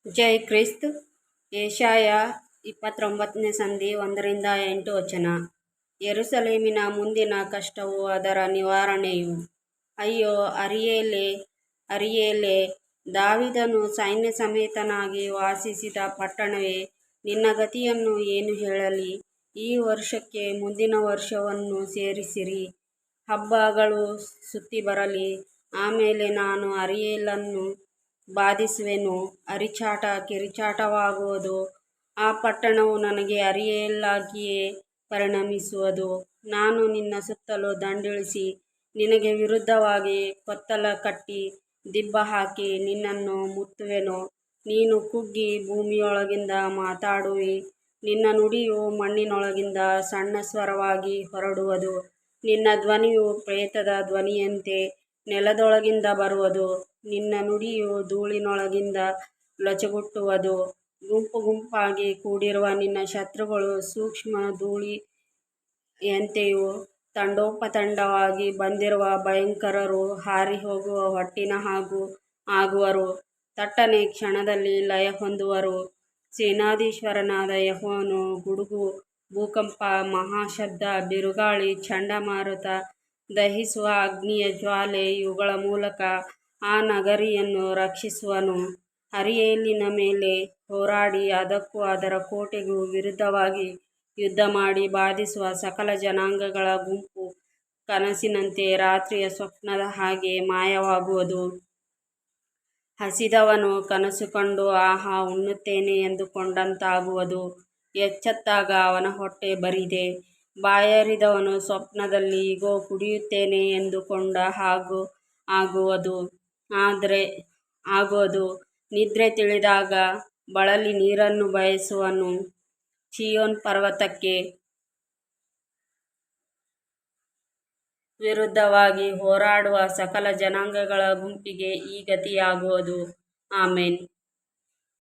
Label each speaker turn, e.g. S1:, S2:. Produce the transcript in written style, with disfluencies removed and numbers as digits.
S1: ಜೈ Christ. ಯೆಶಾಯ 29ನೇ ಸಂಧಿ 1-8 ಯೆರೂಸಲೇಮಿನ ಮುಂದಿನ ಕಷ್ಟವೂ ಅದರ ನಿವಾರಣೆಯೂ. ಅಯ್ಯೋ, ಅರಿಯೇಲೇ, ಅರಿಯೇಲೇ, ದಾವೀದನು ಸೈನ್ಯ ಸಮೇತನಾಗಿ ವಾಸಿಸಿದ ಪಟ್ಟಣವೇ, ನಿನ್ನ ಗತಿಯನ್ನು ಏನು ಹೇಳಲಿ? ಈ ವರ್ಷಕ್ಕೆ ಮುಂದಿನ ವರ್ಷವನ್ನು ಸೇರಿಸಿರಿ, ಹಬ್ಬಗಳು ಸುತ್ತಿ ಬರಲಿ. ಆಮೇಲೆ ನಾನು ಅರಿಯೇಲನ್ನು ಬಾಧಿಸುವೆನು, ಅರಿಚಾಟ ಕಿರುಚಾಟವಾಗುವುದು. ಆ ಪಟ್ಟಣವು ನನಗೆ ಅರಿಯೇಲಾಗಿಯೇ ಪರಿಣಮಿಸುವುದು. ನಾನು ನಿನ್ನ ಸುತ್ತಲೂ ದಂಡಿಳಿಸಿ, ನಿನಗೆ ವಿರುದ್ಧವಾಗಿ ಕೊತ್ತಲ ಕಟ್ಟಿ, ದಿಬ್ಬ ಹಾಕಿ ನಿನ್ನನ್ನು ಮುತ್ತುವೆನು. ನೀನು ಕುಗ್ಗಿ ಭೂಮಿಯೊಳಗಿಂದ ಮಾತಾಡುವಿ, ನಿನ್ನ ನುಡಿಯು ಮಣ್ಣಿನೊಳಗಿಂದ ಸಣ್ಣ ಸ್ವರವಾಗಿ ಹೊರಡುವುದು. ನಿನ್ನ ಧ್ವನಿಯು ಪ್ರೇತದ ಧ್ವನಿಯಂತೆ ನೆಲದೊಳಗಿಂದ ಬರುವುದು. ನಿನ್ನ ನುಡಿಯು ಧೂಳಿನೊಳಗಿಂದ ಲೊಚಗುಟ್ಟುವುದು. ಗುಂಪು ಗುಂಪಾಗಿ ಕೂಡಿರುವ ನಿನ್ನ ಶತ್ರುಗಳು ಸೂಕ್ಷ್ಮ ಧೂಳಿಯಂತೆಯೂ, ತಂಡೋಪತಂಡವಾಗಿ ಬಂದಿರುವ ಭಯಂಕರರು ಹಾರಿಹೋಗುವ ಹೊಟ್ಟಿನ ಹಾಗೂ ಆಗುವರು. ತಟ್ಟನೆ ಕ್ಷಣದಲ್ಲಿ ಲಯ ಹೊಂದುವರು. ಸೇನಾಧೀಶ್ವರನಾದ ಯೆಹೋವನು ಗುಡುಗು, ಭೂಕಂಪ, ಮಹಾಶಬ್ದ, ಬಿರುಗಾಳಿ, ಚಂಡಮಾರುತ, ದಹಿಸುವ ಅಗ್ನಿಯ ಜ್ವಾಲೆ ಇವುಗಳ ಮೂಲಕ ಆ ನಗರಿಯನ್ನು ರಕ್ಷಿಸುವನು. ಅರಿಯೇಲಿನ ಮೇಲೆ ಹೋರಾಡಿ ಅದಕ್ಕೂ ಅದರ ಕೋಟೆಗೂ ವಿರುದ್ಧವಾಗಿ ಯುದ್ಧಮಾಡಿ ಬಾಧಿಸುವ ಸಕಲ ಜನಾಂಗಗಳ ಗುಂಪು ಕನಸಿನಂತೆ ರಾತ್ರಿಯ ಸ್ವಪ್ನದ ಹಾಗೆ ಮಾಯವಾಗುವುದು. ಹಸಿದವನು ಕನಸು ಕಂಡು ಆಹಾ, ಉಣ್ಣುತ್ತೇನೆ ಎಂದುಕೊಂಡಂತಾಗುವುದು. ಎಚ್ಚೆತ್ತಾಗ ಅವನ ಹೊಟ್ಟೆ ಬರಿದೆ. ಬಾಯಾರಿದವನು ಸ್ವಪ್ನದಲ್ಲಿ ಇಗೋ ಕುಡಿಯುತ್ತೇನೆ ಎಂದುಕೊಂಡ ಹಾಗೂ ಆಗುವುದು. ನಿದ್ರೆ ತಿಳಿದಾಗ ಬಳಲಿ ನೀರನ್ನು ಬಯಸುವನು. ಚೀಯೋನ್ ಪರ್ವತಕ್ಕೆ ವಿರುದ್ಧವಾಗಿ ಹೋರಾಡುವ ಸಕಲ ಜನಾಂಗಗಳ ಗುಂಪಿಗೆ ಈ ಗತಿಯಾಗುವುದು. ಆಮೆನ್.